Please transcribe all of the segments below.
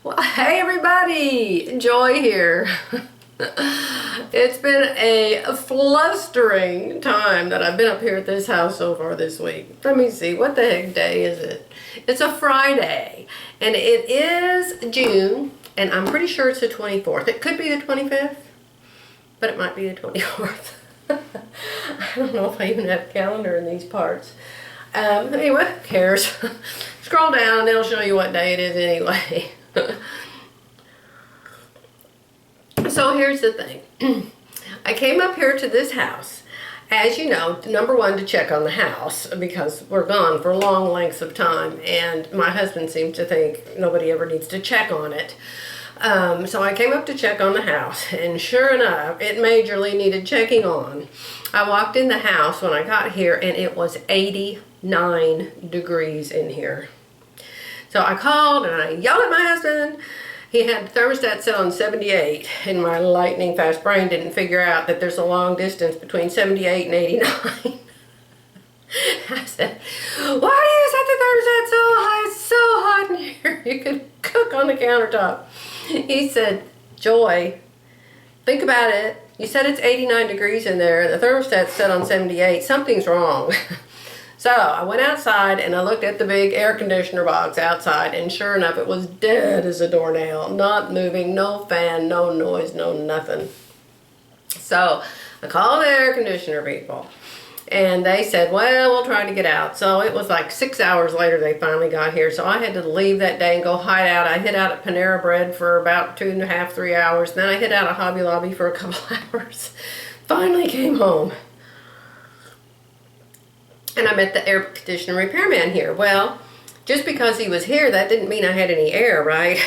Well, hey everybody, Joy here. It's been a flustering time that I've been up here at this house so far this week. Let me see, what the heck day is it? It's a Friday, and it is June, and I'm pretty sure it's the 24th. It could be the 25th, but it might be the 24th. I don't know if I even have a calendar in these parts. Anyway, who cares? Scroll down and it'll show you what day it is anyway. So here's the thing. I came up here to this house, as you know, number one, to check on the house because we're gone for long lengths of time, and my husband seems to think nobody ever needs to check on it. So I came up to check on the house, and sure enough, it majorly needed checking on. I walked in the house when I got here, and it was 89 degrees in here. So I called and I yelled at my husband. He had the thermostat set on 78, and my lightning fast brain didn't figure out that there's a long distance between 78 and 89. I said, why do you set the thermostat so high? It's so hot in here. You could cook on the countertop. He said, Joy, think about it. You said it's 89 degrees in there. The thermostat's set on 78. Something's wrong. So I went outside and I looked at the big air conditioner box outside, and sure enough, it was dead as a doornail. Not moving, no fan, no noise, no nothing. So I called the air conditioner people, and they said, well, we'll try to get out. So it was like 6 hours later they finally got here. So I had to leave that day and go hide out. I hid out at Panera Bread for about 2.5, 3 hours. Then I hid out at Hobby Lobby for a couple hours. Finally came home. And I met the air conditioner repairman here. Well, just because he was here, that didn't mean I had any air, right?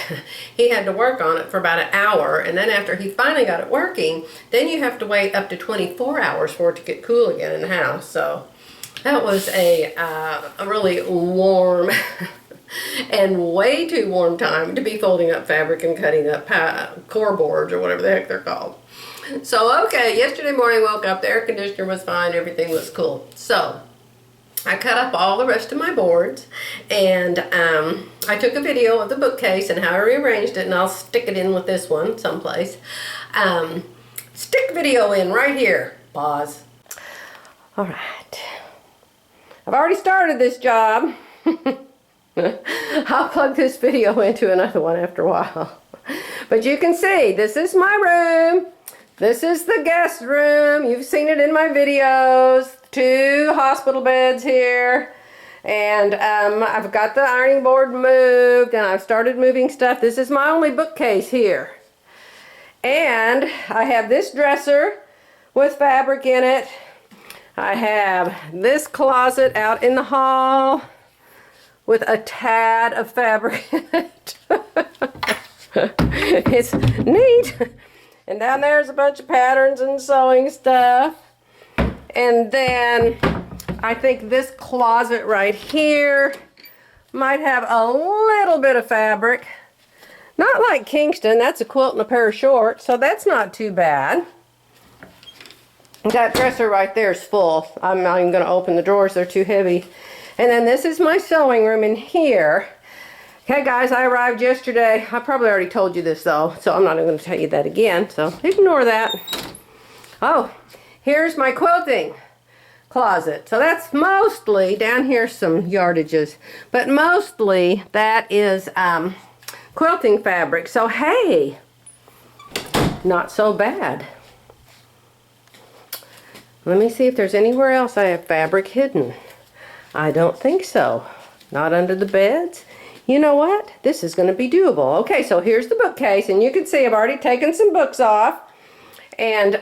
He had to work on it for about an hour, and then after he finally got it working, then you have to wait up to 24 hours for it to get cool again in the house. So that was a really warm and way too warm time to be folding up fabric and cutting up core boards or whatever the heck they're called. So, okay, yesterday morning I woke up, the air conditioner was fine, everything was cool. So I cut up all the rest of my boards, and I took a video of the bookcase and how I rearranged it, and I'll stick it in with this one someplace. Stick video in right here. Pause. All right. I've already started this job. I'll plug this video into another one after a while. But you can see, this is my room. This is the guest room. You've seen it in my videos. 2 hospital beds here, and I've got the ironing board moved, and I've started moving stuff. This is my only bookcase here, and I have this dresser with fabric in it. I have this closet out in the hall with a tad of fabric in it. It's neat. And down there's a bunch of patterns and sewing stuff. And then I think this closet right here might have a little bit of fabric. Not like Kingston, that's a quilt and a pair of shorts, so that's not too bad. That dresser right there is full. I'm not even going to open the drawers, they're too heavy. And then this is my sewing room in here. Okay guys, I arrived yesterday. I probably already told you this though, so I'm not even going to tell you that again, so ignore that. Oh, here's my quilting closet. So that's mostly, down here some yardages, but mostly that is quilting fabric. So hey, not so bad. Let me see if there's anywhere else I have fabric hidden. I don't think so. Not under the beds. You know what? This is going to be doable. Okay, so here's the bookcase, and you can see I've already taken some books off, and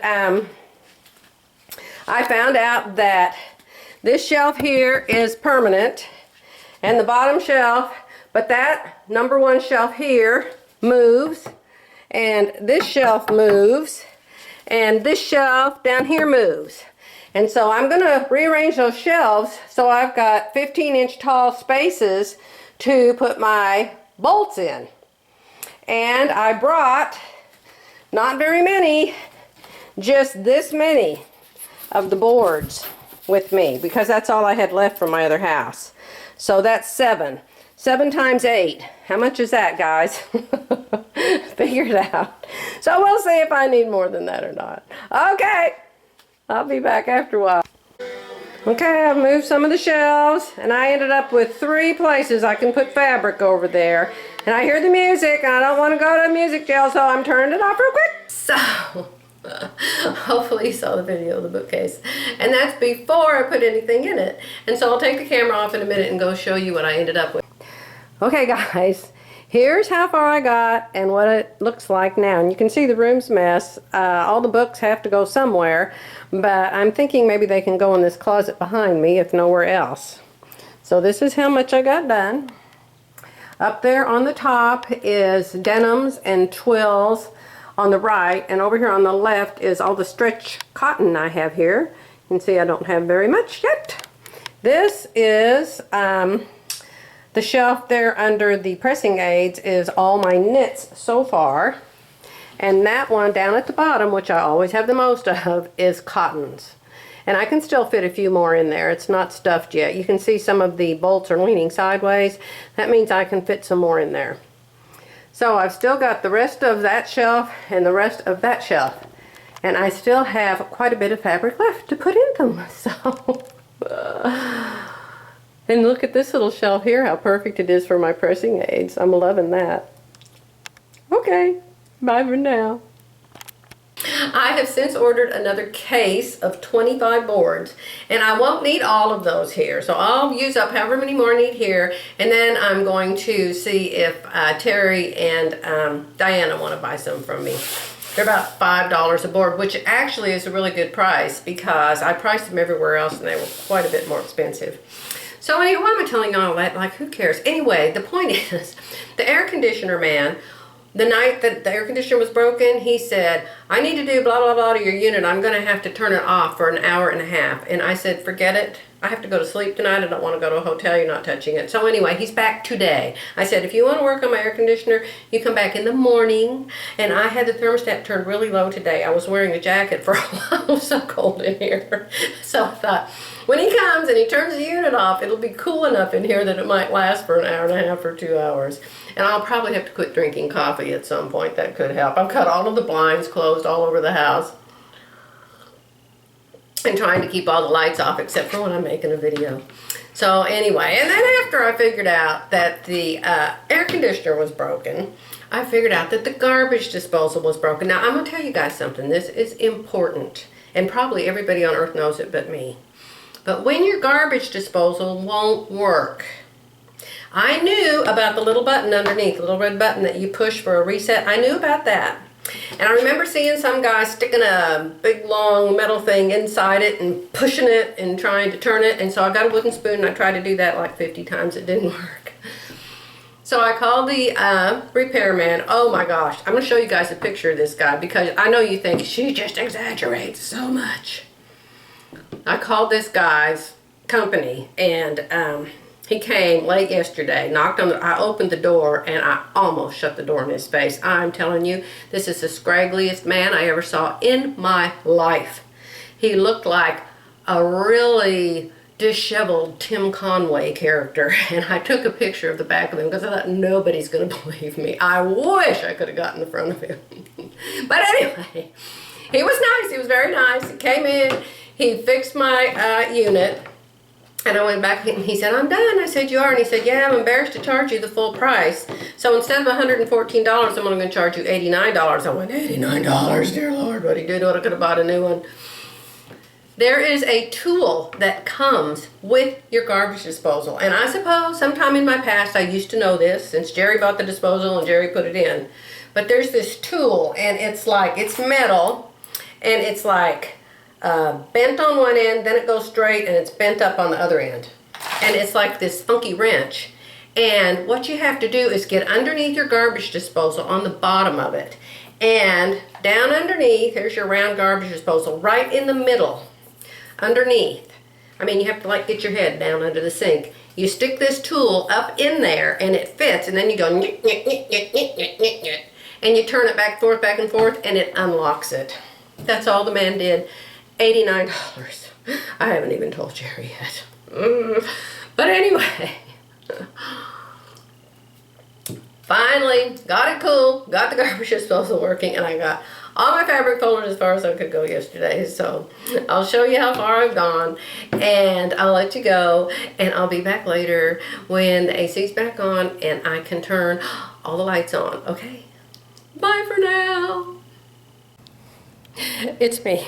I found out that this shelf here is permanent, and the bottom shelf, but that number 1 shelf here moves, and this shelf moves, and this shelf down here moves. And so I'm going to rearrange those shelves so I've got 15-inch tall spaces to put my bolts in. And I brought not very many, just this many of the boards with me because that's all I had left from my other house. So that's 7. 7 times 8. How much is that, guys? Figure it out. So we'll see if I need more than that or not. Okay. I'll be back after a while. Okay, I've moved some of the shelves, and I ended up with 3 places I can put fabric over there. And I hear the music, and I don't want to go to a music jail, so I'm turning it off real quick. So, hopefully you saw the video of the bookcase. And that's before I put anything in it. And so I'll take the camera off in a minute and go show you what I ended up with. Okay, guys. Here's how far I got and what it looks like now. And you can see the room's mess. All the books have to go somewhere, but I'm thinking maybe they can go in this closet behind me if nowhere else. So this is how much I got done. Up there on the top is denims and twills on the right, and over here on the left is all the stretch cotton I have here. You can see I don't have very much yet. This is the shelf there under the pressing aids is all my knits so far. And that one down at the bottom, which I always have the most of, is cottons. And I can still fit a few more in there. It's not stuffed yet. You can see some of the bolts are leaning sideways. That means I can fit some more in there. So I've still got the rest of that shelf and the rest of that shelf. And I still have quite a bit of fabric left to put in them. So... And look at this little shelf here, how perfect it is for my pressing aids. I'm loving that. Okay, bye for now. I have since ordered another case of 25 boards, and I won't need all of those here. So I'll use up however many more I need here, and then I'm going to see if Terry and Diana want to buy some from me. They're about $5 a board, which actually is a really good price because I priced them everywhere else and they were quite a bit more expensive. So anyway, why am I telling you all that? Like, who cares? Anyway, the point is, the air conditioner man, the night that the air conditioner was broken, he said, I need to do blah, blah, blah to your unit. I'm going to have to turn it off for an hour and a half. And I said, forget it. I have to go to sleep tonight. I don't want to go to a hotel. You're not touching it. So anyway, he's back today. I said, if you want to work on my air conditioner, you come back in the morning. And I had the thermostat turned really low today. I was wearing a jacket for a while. It was so cold in here. So I thought, when he comes and he turns the unit off, it'll be cool enough in here that it might last for an hour and a half or 2 hours. And I'll probably have to quit drinking coffee at some point. That could help. I've got all of the blinds closed all over the house. And trying to keep all the lights off except for when I'm making a video. So anyway, and then after I figured out that the air conditioner was broken, I figured out that the garbage disposal was broken. Now I'm going to tell you guys something. This is important. And probably everybody on earth knows it but me. But when your garbage disposal won't work, I knew about the little button underneath, the little red button that you push for a reset. I knew about that. And I remember seeing some guy sticking a big long metal thing inside it and pushing it and trying to turn it. And so I got a wooden spoon and I tried to do that like 50 times. It didn't work. So I called the repairman. Oh my gosh. I'm going to show you guys a picture of this guy because I know you think she just exaggerates so much. I called this guy's company and he came late yesterday, knocked on I opened the door and I almost shut the door in his face. I'm telling you, this is the scraggliest man I ever saw in my life. He looked like a really disheveled Tim Conway character. And I took a picture of the back of him because I thought nobody's going to believe me. I wish I could have gotten in front of him. But anyway, he was nice. He was very nice. He came in, he fixed my unit. And I went back and he said, I'm done. I said, you are? And he said, yeah, I'm embarrassed to charge you the full price. So instead of $114, I'm only going to charge you $89. I went, $89, dear Lord, what he did, what I could have bought a new one. There is a tool that comes with your garbage disposal. And I suppose sometime in my past I used to know this since Jerry bought the disposal and Jerry put it in. But there's this tool and it's like, it's metal and it's like, bent on one end, then it goes straight, and it's bent up on the other end. And it's like this funky wrench. And what you have to do is get underneath your garbage disposal on the bottom of it. And down underneath, here's your round garbage disposal, right in the middle, underneath. I mean, you have to like get your head down under the sink. You stick this tool up in there, and it fits, and then you go, nyeh, nyeh, nyeh, nyeh, nyeh, nyeh, nyeh, and you turn it back and forth, and it unlocks it. That's all the man did. $89. I haven't even told Jerry yet. But anyway, finally got it cool, got the garbage disposal working, and I got all my fabric folded as far as I could go yesterday. So I'll show you how far I've gone, and I'll let you go, and I'll be back later when the AC's back on and I can turn all the lights on. Okay, bye for now. It's me.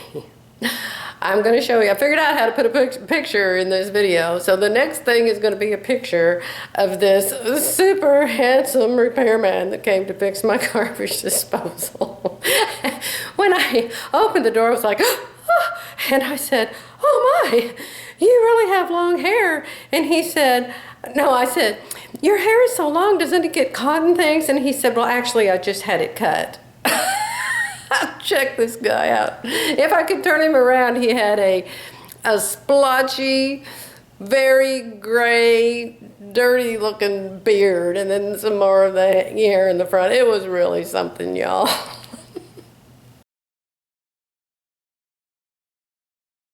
I'm going to show you. I figured out how to put a picture in this video. So the next thing is going to be a picture of this super handsome repairman that came to fix my garbage disposal. When I opened the door, I was like, oh, and I said, oh my, you really have long hair. And he said, no, I said, your hair is so long, doesn't it get caught in things? And he said, well, actually, I just had it cut. Check this guy out. If I could turn him around, he had a splotchy, very gray, dirty looking beard, and then some more of the hair in the front. It was really something, y'all.